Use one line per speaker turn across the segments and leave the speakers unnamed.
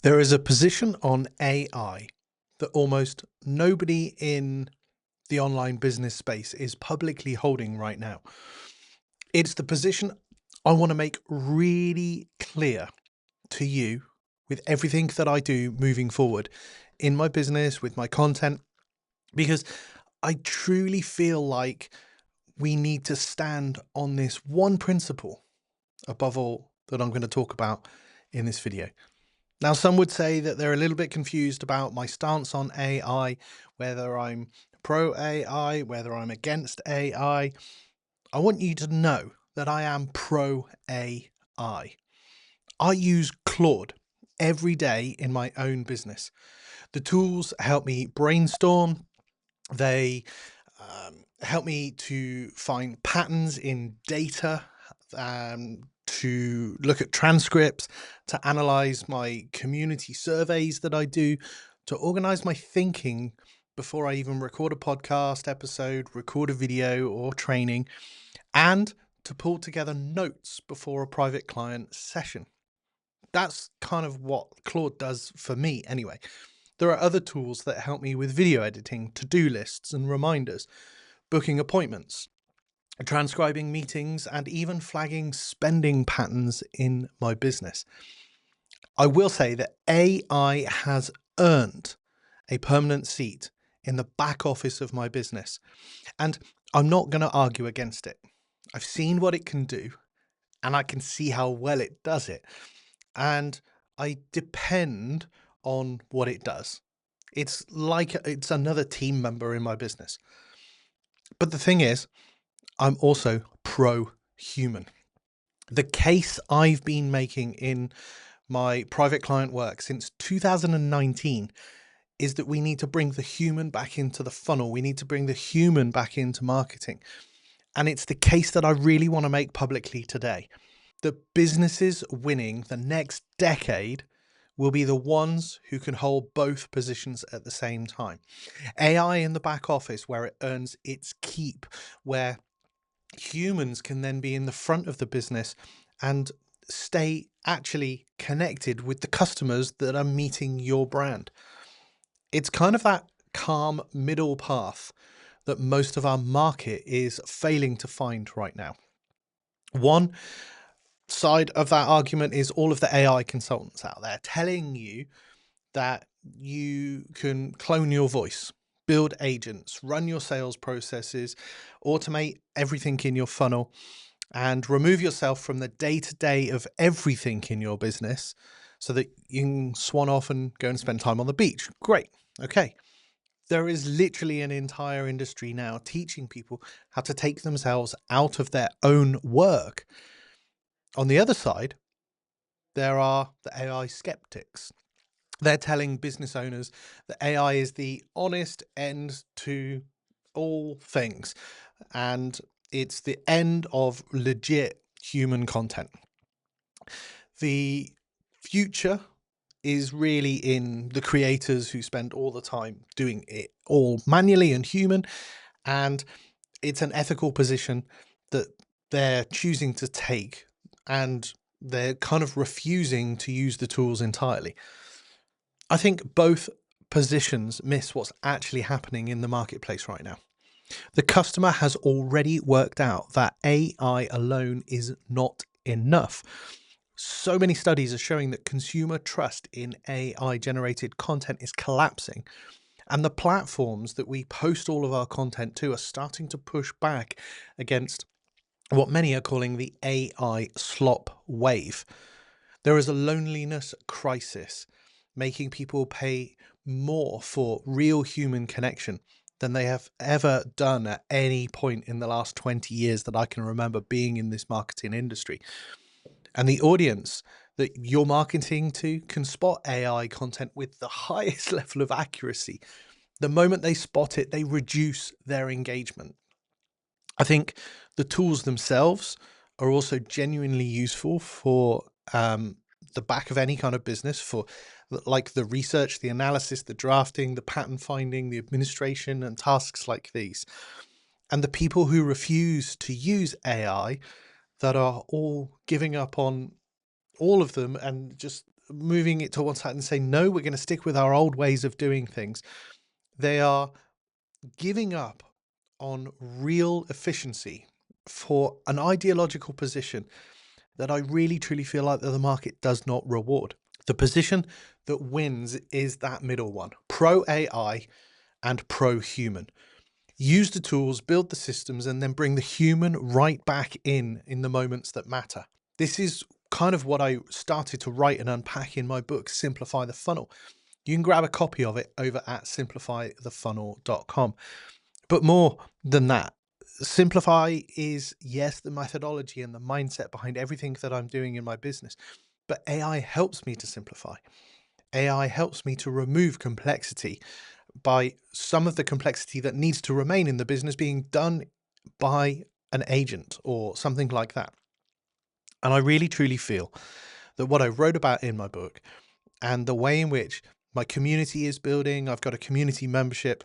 There is a position on AI that almost nobody in the online business space is publicly holding right now. It's the position I want to make really clear to you with everything that I do moving forward in my business, with my content, because I truly feel like we need to stand on this one principle above all that I'm going to talk about in this video. Now, some would say that they're a little bit confused about my stance on AI, whether I'm pro AI, whether I'm against AI. I want you to know that I am pro AI. I use Claude every day in my own business. The tools help me brainstorm. They help me to find patterns in data, to look at transcripts, to analyze my community surveys that I do, to organize my thinking before I even record a podcast episode, record a video or training, and to pull together notes before a private client session. That's kind of what Claude does for me anyway. There are other tools that help me with video editing, to-do lists and reminders, booking appointments, transcribing meetings, and even flagging spending patterns in my business. I will say that AI has earned a permanent seat in the back office of my business, and I'm not going to argue against it. I've seen what it can do, and I can see how well it does it, and I depend on what it does. It's like it's another team member in my business. But the thing is, I'm also pro-human. The case I've been making in my private client work since 2019 is that we need to bring the human back into the funnel. We need to bring the human back into marketing. And it's the case that I really want to make publicly today. The businesses winning the next decade will be the ones who can hold both positions at the same time. AI in the back office, where it earns its keep, where humans can then be in the front of the business and stay actually connected with the customers that are meeting your brand. It's kind of that calm middle path that most of our market is failing to find right now. One side of that argument is all of the AI consultants out there telling you that you can clone your voice, build agents, run your sales processes, automate everything in your funnel, and remove yourself from the day-to-day of everything in your business so that you can swan off and go and spend time on the beach. Great. Okay. There is literally an entire industry now teaching people how to take themselves out of their own work. On the other side, there are the AI skeptics. They're telling business owners that AI is the honest end to all things, and it's the end of legit human content. The future is really in the creators who spend all the time doing it all manually and human, and it's an ethical position that they're choosing to take, and they're kind of refusing to use the tools entirely. I think both positions miss what's actually happening in the marketplace right now. The customer has already worked out that AI alone is not enough. So many studies are showing that consumer trust in AI generated content is collapsing, and the platforms that we post all of our content to are starting to push back against what many are calling the AI slop wave. There is a loneliness crisis, making people pay more for real human connection than they have ever done at any point in the last 20 years that I can remember being in this marketing industry. And the audience that you're marketing to can spot AI content with the highest level of accuracy. The moment they spot it, they reduce their engagement. I think the tools themselves are also genuinely useful for the back of any kind of business, for like the research, the analysis, the drafting, the pattern finding, the administration, and tasks like these. And the people who refuse to use AI, that are all giving up on all of them and just moving it to one side and saying, no, we're going to stick with our old ways of doing things. They are giving up on real efficiency for an ideological position that I really truly feel like that the market does not reward. The position that wins is that middle one, pro AI and pro human. Use the tools, build the systems, and then bring the human right back in the moments that matter. This is kind of what I started to write and unpack in my book, Simplify the Funnel. You can grab a copy of it over at simplifythefunnel.com. But more than that, Simplify is, yes, the methodology and the mindset behind everything that I'm doing in my business, but AI helps me to simplify. AI helps me to remove complexity by some of the complexity that needs to remain in the business being done by an agent or something like that. And I really truly feel that what I wrote about in my book and the way in which my community is building, I've got a community membership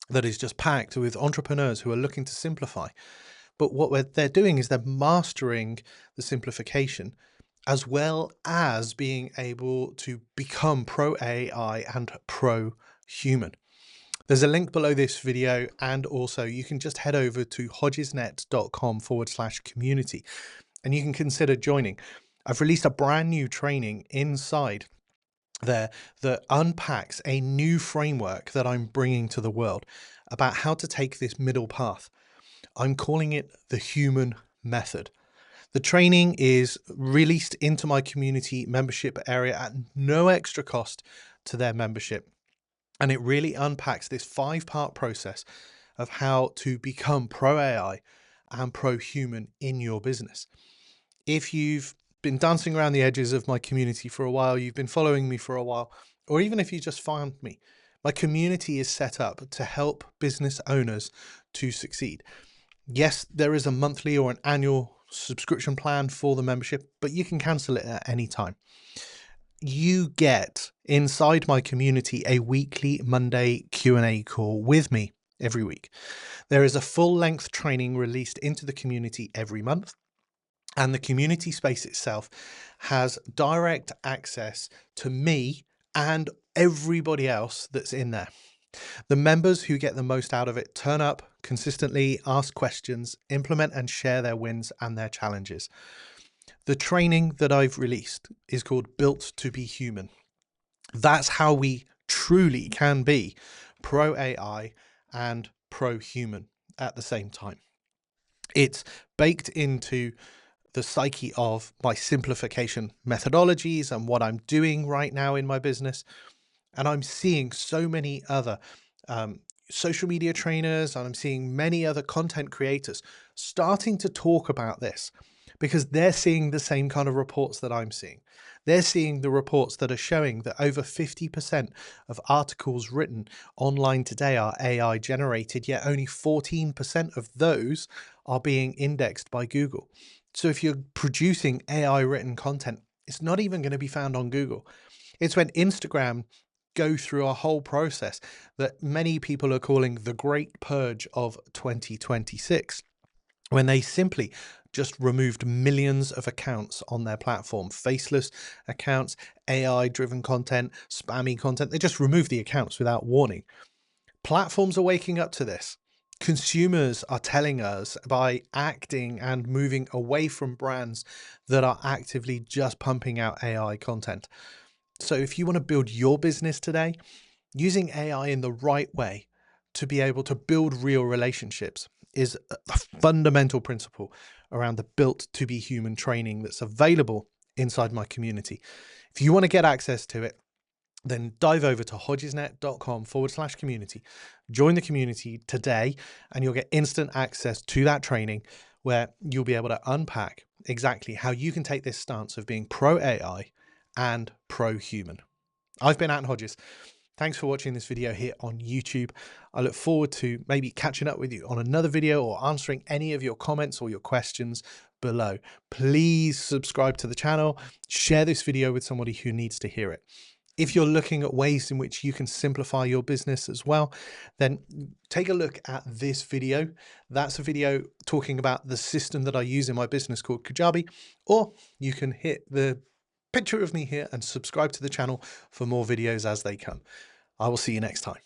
that is just packed with entrepreneurs who are looking to simplify. But what they're doing is they're mastering the simplification as well as being able to become pro AI and pro human. There's a link below this video, and also you can just head over to hodgesnet.com/community and you can consider joining. I've released a brand new training inside there that unpacks a new framework that I'm bringing to the world about how to take this middle path. I'm calling it the human method. The training is released into my community membership area at no extra cost to their membership. And it really unpacks this 5-part process of how to become pro AI and pro human in your business. If you've been dancing around the edges of my community for a while, you've been following me for a while, or even if you just found me, my community is set up to help business owners to succeed. Yes, there is a monthly or an annual subscription plan for the membership, but you can cancel it at any time. You get inside my community a weekly Monday Q&A call with me every week. There is a full-length training released into the community every month. And the community space itself has direct access to me and everybody else that's in there. The members who get the most out of it turn up consistently, ask questions, implement and share their wins and their challenges. The training that I've released is called Built to be Human. That's how we truly can be pro AI and pro human at the same time. It's baked into the psyche of my simplification methodologies and what I'm doing right now in my business. And I'm seeing so many other social media trainers, and I'm seeing many other content creators starting to talk about this because they're seeing the same kind of reports that I'm seeing. They're seeing the reports that are showing that over 50% of articles written online today are AI generated, yet only 14% of those are being indexed by Google. So if you're producing AI written content, it's not even going to be found on Google. It's when Instagram go through a whole process that many people are calling the Great Purge of 2026, when they simply just removed millions of accounts on their platform, faceless accounts, AI driven content, spammy content. They just removed the accounts without warning. Platforms are waking up to this. Consumers are telling us by acting and moving away from brands that are actively just pumping out AI content. So if you want to build your business today, using AI in the right way to be able to build real relationships is a fundamental principle around the Built to be Human training that's available inside my community. If you want to get access to it, then dive over to hodgesnet.com/community. Join the community today and you'll get instant access to that training where you'll be able to unpack exactly how you can take this stance of being pro AI and pro human. I've been Ant Hodges. Thanks for watching this video here on YouTube. I look forward to maybe catching up with you on another video or answering any of your comments or your questions below. Please subscribe to the channel, share this video with somebody who needs to hear it. If you're looking at ways in which you can simplify your business as well, then take a look at this video. That's a video talking about the system that I use in my business called Kajabi, or you can hit the picture of me here and subscribe to the channel for more videos as they come. I will see you next time.